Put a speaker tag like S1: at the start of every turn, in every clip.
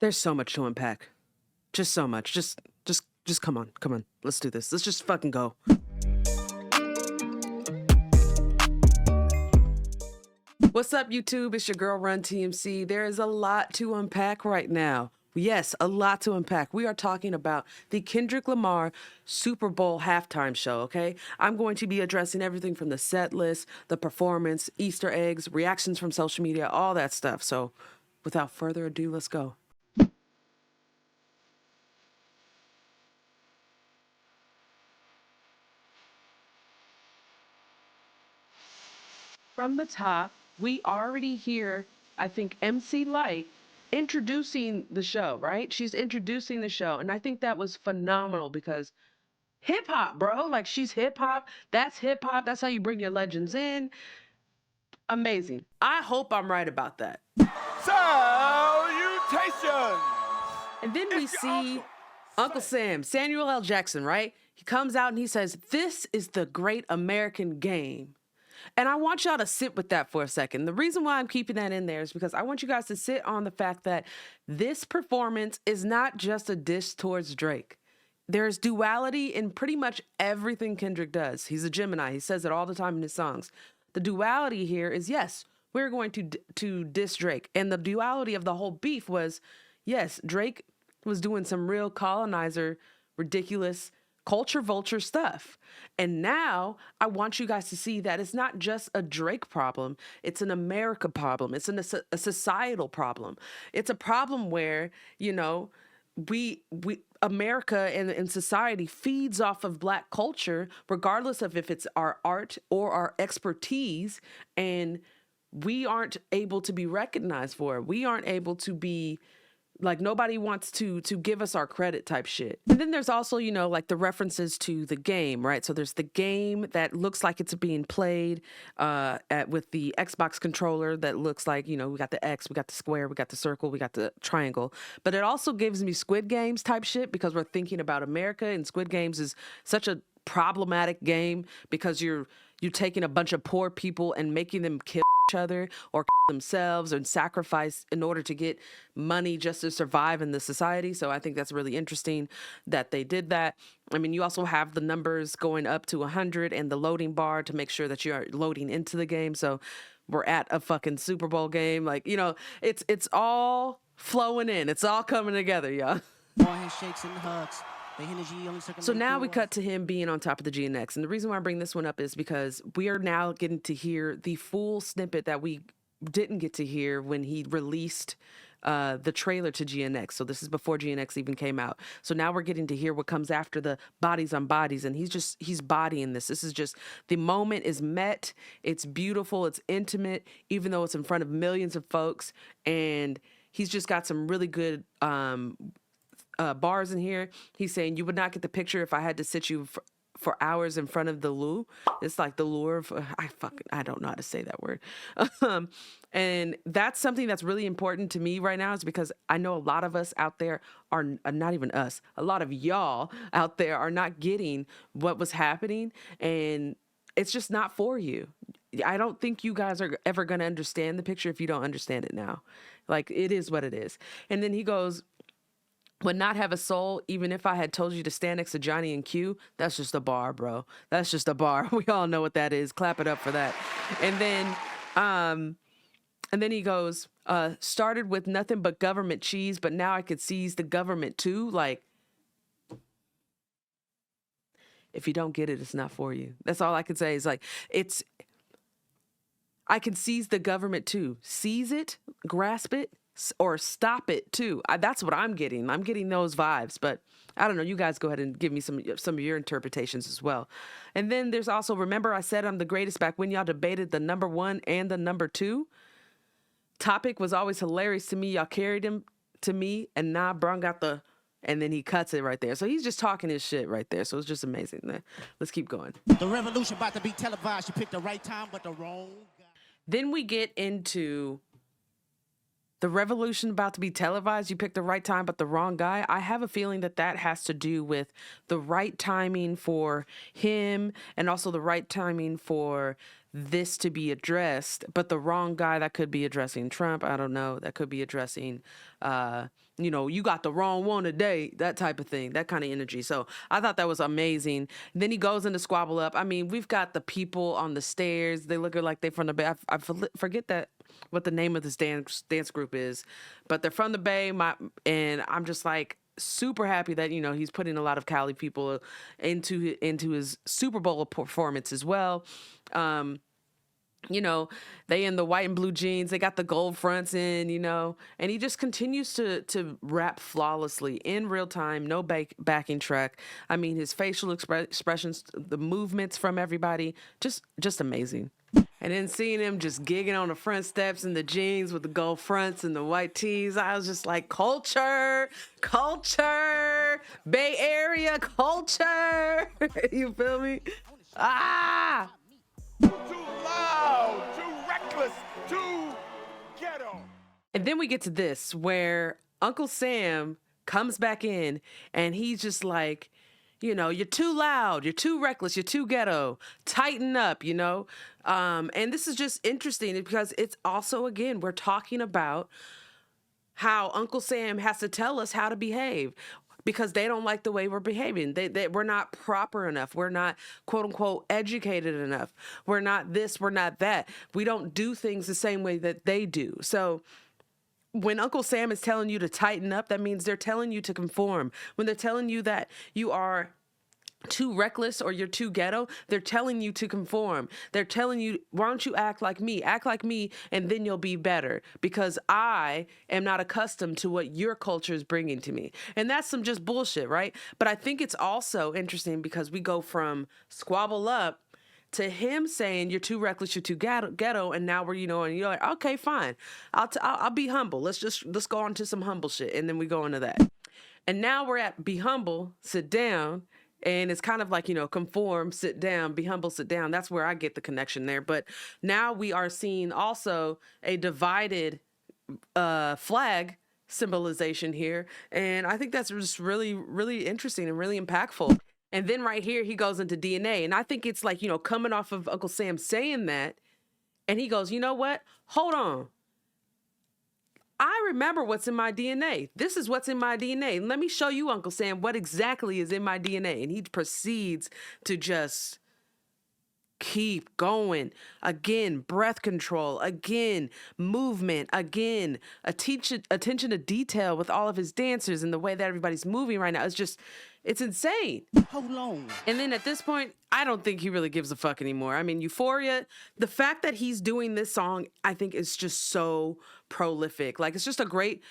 S1: There's so much to unpack. Just so much. Just come on. Come on. Let's do this. Let's just fucking go. What's up, YouTube? It's your girl, Run TMC. There is a lot to unpack right now. Yes, a lot to unpack. We are talking about the Kendrick Lamar Super Bowl halftime show, okay? I'm going to be addressing everything from the set list, the performance, Easter eggs, reactions from social media, all that stuff. So without further ado, let's go. From the top, we already hear, I think, MC Lyte introducing the show, right? She's introducing the show. And I think that was phenomenal because hip hop, bro. Like, she's hip hop. That's hip hop. That's how you bring your legends in. Amazing. I hope I'm right about that.
S2: Salutations!
S1: And then we see Uncle Sam, Samuel L. Jackson, right? He comes out and he says, "This is the great American game." And I want y'all to sit with that for a second. The reason why I'm keeping that in there is because I want you guys to sit on the fact that this performance is not just a diss towards Drake. There's duality in pretty much everything Kendrick does. He's a Gemini. He says it all the time in his songs. The duality here is, yes, we're going to diss Drake. And the duality of the whole beef was, yes, Drake was doing some real colonizer, ridiculous culture vulture stuff. And now I want you guys to see that it's not just a Drake problem. It's an America problem. It's a societal problem. It's a problem where, you know, we America and society feeds off of Black culture, regardless of if it's our art or our expertise. And we aren't able to be recognized for it. We aren't able to be, like, nobody wants to give us our credit type shit. And then there's also, you know, like the references to the game, right? So there's the game that looks like it's being played with the Xbox controller that looks like, you know, we got the X, we got the square, we got the circle, we got the triangle. But it also gives me Squid Games type shit because we're thinking about America, and Squid Games is such a problematic game because you're taking a bunch of poor people and making them kill each other or themselves and sacrifice in order to get money just to survive in the society. So I think that's really interesting that they did that. I mean, you also have the numbers going up to 100 and the loading bar to make sure that you are loading into the game. So we're at a fucking Super Bowl game. Like, you know, it's all flowing in. It's all coming together, y'all.
S3: More handshakes and hugs.
S1: So now we cut to him being on top of the GNX. And the reason why I bring this one up is because we are now getting to hear the full snippet that we didn't get to hear when he released the trailer to GNX. So this is before GNX even came out. So now we're getting to hear what comes after the bodies on bodies. And he's bodying this. This is just, the moment is met. It's beautiful. It's intimate, even though it's in front of millions of folks. And he's just got some really good bars in here. He's saying, "You would not get the picture if I had to sit you for hours in front of the loo." It's like the lure of, I don't know how to say that word. And that's something that's really important to me right now, is because I know a lot of us out there are not even us. A lot of y'all out there are not getting what was happening, and it's just not for you. I don't think you guys are ever going to understand the picture if you don't understand it now. Like, it is what it is. And then he goes, "Would not have a soul, even if I had told you to stand next to Johnny and Q." That's just a bar, bro. That's just a bar. We all know what that is. Clap it up for that. And then he goes, "Started with nothing but government cheese, but now I could seize the government too." Like, if you don't get it, it's not for you. That's all I can say. Is like, I can seize the government too. Seize it, grasp it, or stop it too. That's what I'm getting. I'm getting those vibes, but I don't know. You guys go ahead and give me some of your interpretations as well. And then there's also, "Remember I said I'm the greatest back when y'all debated the number one and the number two? Topic was always hilarious to me. Y'all carried him to me, and now Brown got the..." And then he cuts it right there. So he's just talking his shit right there. So it's just amazing. Let's keep going.
S3: The revolution about to be televised. You picked the right time, but the wrong guy.
S1: Then we get into the revolution about to be televised. You picked the right time, but the wrong guy. I have a feeling that that has to do with the right timing for him, and also the right timing for this to be addressed, but the wrong guy. That could be addressing Trump. I don't know. That could be addressing, you got the wrong one today, that type of thing, that kind of energy. So I thought that was amazing. Then he goes into Squabble Up. I mean, we've got the people on the stairs. They look like they're from the Bay. I forget that what the name of this dance group is, but they're from the Bay. And I'm just like, super happy that he's putting a lot of Cali people into his Super Bowl performance as well. They in the white and blue jeans, they got the gold fronts in, and he just continues to rap flawlessly in real time, no backing track. I mean, his facial expressions, the movements from everybody, just amazing. And then seeing him just gigging on the front steps in the jeans with the gold fronts and the white tees, I was just like, culture, Bay Area culture. You feel me? Ah!
S2: Too loud, too reckless, too ghetto.
S1: And then we get to this where Uncle Sam comes back in and he's just like, you're too loud, you're too reckless, you're too ghetto, tighten up, and this is just interesting because it's also, again, we're talking about how Uncle Sam has to tell us how to behave because they don't like the way we're behaving. We're not proper enough. We're not, quote unquote, educated enough. We're not this, we're not that. We don't do things the same way that they do. So when Uncle Sam is telling you to tighten up, that means they're telling you to conform. When they're telling you that you are too reckless or you're too ghetto, they're telling you to conform. They're telling you, why don't you act like me, and then you'll be better because I am not accustomed to what your culture is bringing to me. And that's some just bullshit, right? But I think it's also interesting because we go from Squabble Up to him saying you're too reckless, you're too ghetto, and now and you're like, okay, fine, I'll be humble. Let's go on to some humble shit, and then we go into that. And now we're at be humble, sit down. And it's kind of like, conform, sit down, be humble, sit down. That's where I get the connection there. But now we are seeing also a divided flag symbolization here. And I think that's just really, really interesting and really impactful. And then right here, he goes into DNA. And I think it's like, coming off of Uncle Sam saying that. And he goes, you know what? Hold on. I remember what's in my DNA. This is what's in my DNA. Let me show you, Uncle Sam, what exactly is in my DNA. And he proceeds to just keep going. Again, breath control. Again, movement. Again, attention to detail with all of his dancers and the way that everybody's moving right now. It's insane.
S3: Hold on.
S1: And then at this point, I don't think he really gives a fuck anymore. I mean, Euphoria, the fact that he's doing this song, I think is just so prolific. Like, it's just a great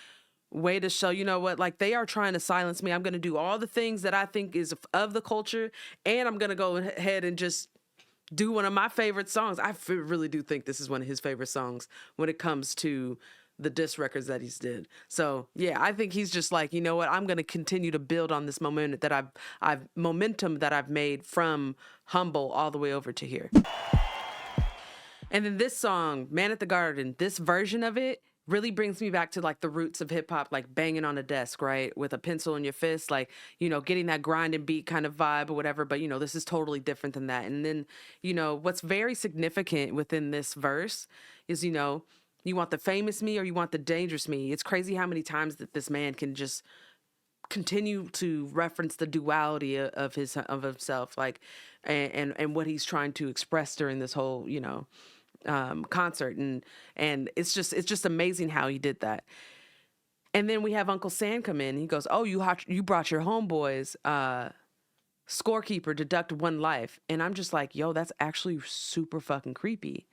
S1: way to show, like they are trying to silence me. I'm going to do all the things that I think is of the culture. And I'm going to go ahead and just do one of my favorite songs. I really do think this is one of his favorite songs when it comes to the diss records that he's did. So yeah, I think he's just like, you know what? I'm going to continue to build on this momentum that I've made from Humble all the way over to here. And then this song, Man at the Garden, this version of it really brings me back to like the roots of hip hop, like banging on a desk, right? With a pencil in your fist, like, getting that grind and beat kind of vibe or whatever. But, this is totally different than that. And then, what's very significant within this verse is, you want the famous me or you want the dangerous me. It's crazy how many times that this man can just continue to reference the duality of himself, like, and what he's trying to express during this whole, concert. And it's just amazing how he did that. And then we have Uncle Sam come in. He goes, oh, you brought your homeboys, scorekeeper, deduct one life. And I'm just like, yo, that's actually super fucking creepy.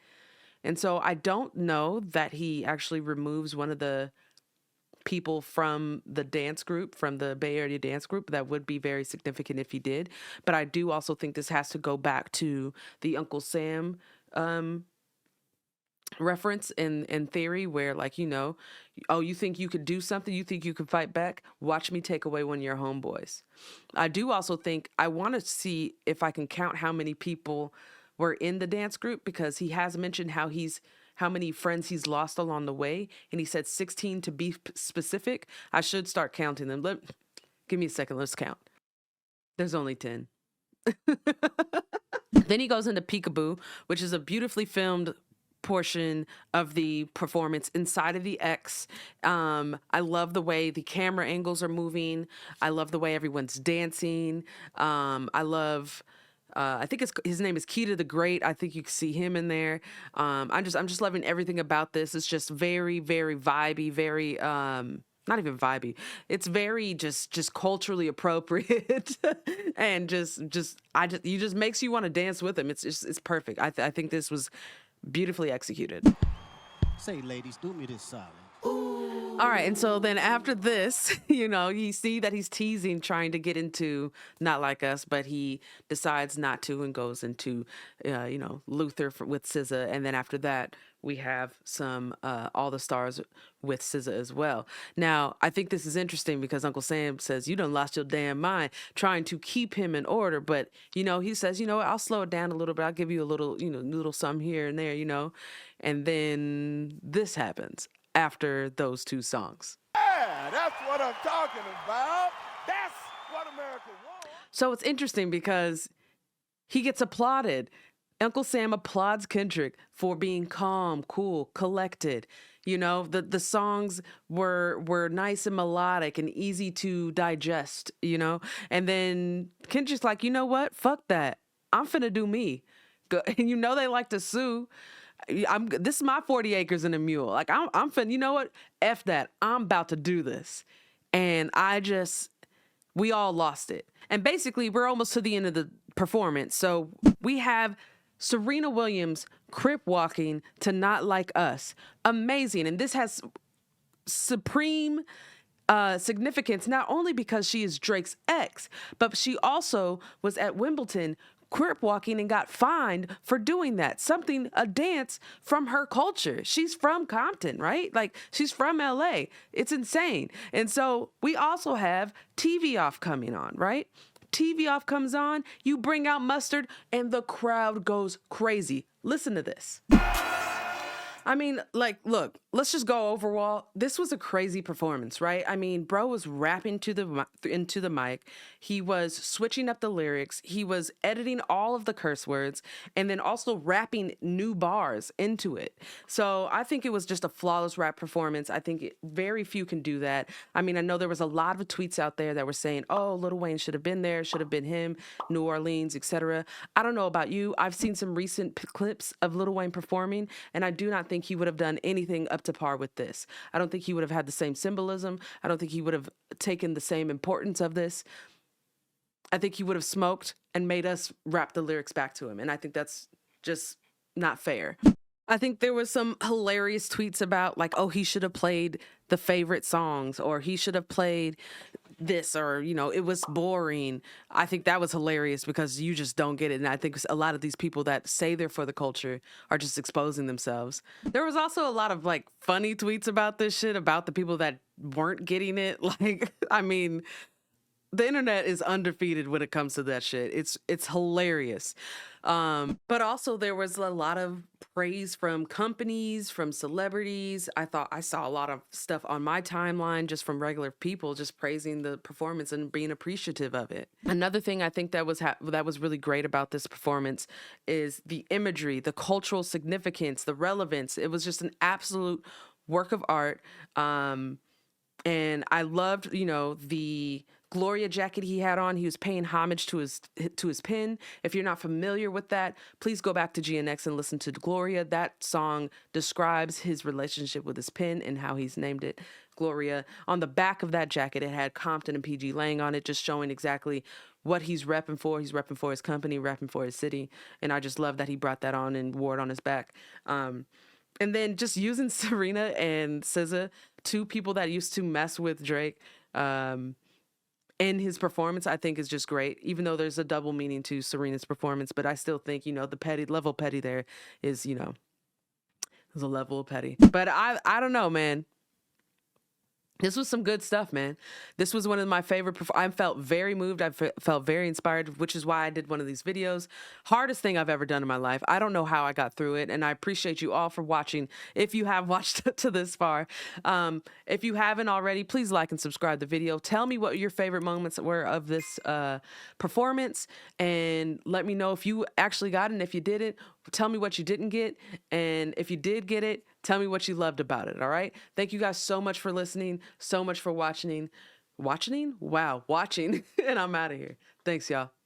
S1: And so I don't know that he actually removes one of the people from the dance group, from the Bay Area dance group. That would be very significant if he did. But I do also think this has to go back to the Uncle Sam reference in theory where, like, oh, you think you could do something? You think you can fight back? Watch me take away one of your homeboys. I do also think I want to see if I can count how many people were in the dance group, because he has mentioned how many friends he's lost along the way. And he said 16 to be specific. I should start counting them. Give me a second. Let's count. There's only 10. Then he goes into Peakaboo, which is a beautifully filmed portion of the performance inside of the X. I love the way the camera angles are moving. I love the way everyone's dancing. I love. I think his name is Keita the Great. I think you can see him in there. I'm just loving everything about this. It's just very, very vibey, very not even vibey. It's very just culturally appropriate, and you just makes you want to dance with him. It's perfect. I think this was beautifully executed.
S3: Say, ladies, do me this solid.
S1: All right, and so then after this, you see that he's teasing, trying to get into Not Like Us, but he decides not to and goes into, Luther with SZA. And then after that, we have some All the Stars with SZA as well. Now, I think this is interesting because Uncle Sam says, you done lost your damn mind trying to keep him in order. But, he says, you know what, I'll slow it down a little bit. I'll give you a little something here and there, And then this happens after those two songs.
S2: Yeah, that's what I'm talking about. That's what America wants.
S1: So it's interesting because he gets applauded. Uncle Sam applauds Kendrick for being calm, cool, collected. The songs were nice and melodic and easy to digest, And then Kendrick's like, you know what? Fuck that. I'm finna do me. And they like to sue. This is my 40 acres and a mule. Like I'm finna, you know what? F that. I'm about to do this. And we all lost it. And basically we're almost to the end of the performance. So we have Serena Williams crip walking to Not Like Us. Amazing. And this has supreme significance, not only because she is Drake's ex, but she also was at Wimbledon crip walking and got fined for doing that. A dance from her culture. She's from Compton, right? Like she's from LA. It's insane. And so we also have TV Off coming on, right? TV Off comes on, you bring out Mustard, and the crowd goes crazy. Listen to this. I mean, look, let's just go overall. This was a crazy performance, right? I mean, bro was rapping into the mic. He was switching up the lyrics. He was editing all of the curse words and then also rapping new bars into it. So I think it was just a flawless rap performance. I think very few can do that. I mean, I know there was a lot of tweets out there that were saying, oh, Lil Wayne should have been there, should have been him, New Orleans, etc. I don't know about you. I've seen some recent clips of Lil Wayne performing, and I do not think he would have done anything up to par with this. I don't think he would have had the same symbolism. I don't think he would have taken the same importance of this. I think he would have smoked and made us rap the lyrics back to him. And I think that's just not fair. I think there was some hilarious tweets about like, oh, he should have played the favorite songs, or he should have played this, or, it was boring. I think that was hilarious because you just don't get it. And I think a lot of these people that say they're for the culture are just exposing themselves. There was also a lot of like funny tweets about this shit, about the people that weren't getting it. Like, I mean, the internet is undefeated when it comes to that shit. It's hilarious. But also there was a lot of praise from companies, from celebrities. I thought I saw a lot of stuff on my timeline just from regular people just praising the performance and being appreciative of it. Another thing I think that was really great about this performance is the imagery, the cultural significance, the relevance. It was just an absolute work of art. And I loved, the Gloria jacket he had on. He was paying homage to his pen. If you're not familiar with that, please go back to GNX and listen to Gloria. That song describes his relationship with his pen and how he's named it Gloria. On the back of that jacket, it had Compton and PG Lang on it, just showing exactly what he's repping for. He's repping for his company, repping for his city. And I just love that he brought that on and wore it on his back. And then just using Serena and SZA, two people that used to mess with Drake, in his performance, I think is just great, even though there's a double meaning to Serena's performance. But I still think, the level petty there is, there's a level of petty. But I don't know, man. This was some good stuff, man. This was one of my favorite. I felt very moved. I felt very inspired, which is why I did one of these videos. Hardest thing I've ever done in my life. I don't know how I got through it, and I appreciate you all for watching. If you have watched to this far, if you haven't already, please like and subscribe the video. Tell me what your favorite moments were of this performance, and let me know if you actually got it. And if you didn't, tell me what you didn't get, and if you did get it, tell me what you loved about it, all right? Thank you guys so much for listening, so much for watching. Watching? Wow, watching, and I'm out of here. Thanks, y'all.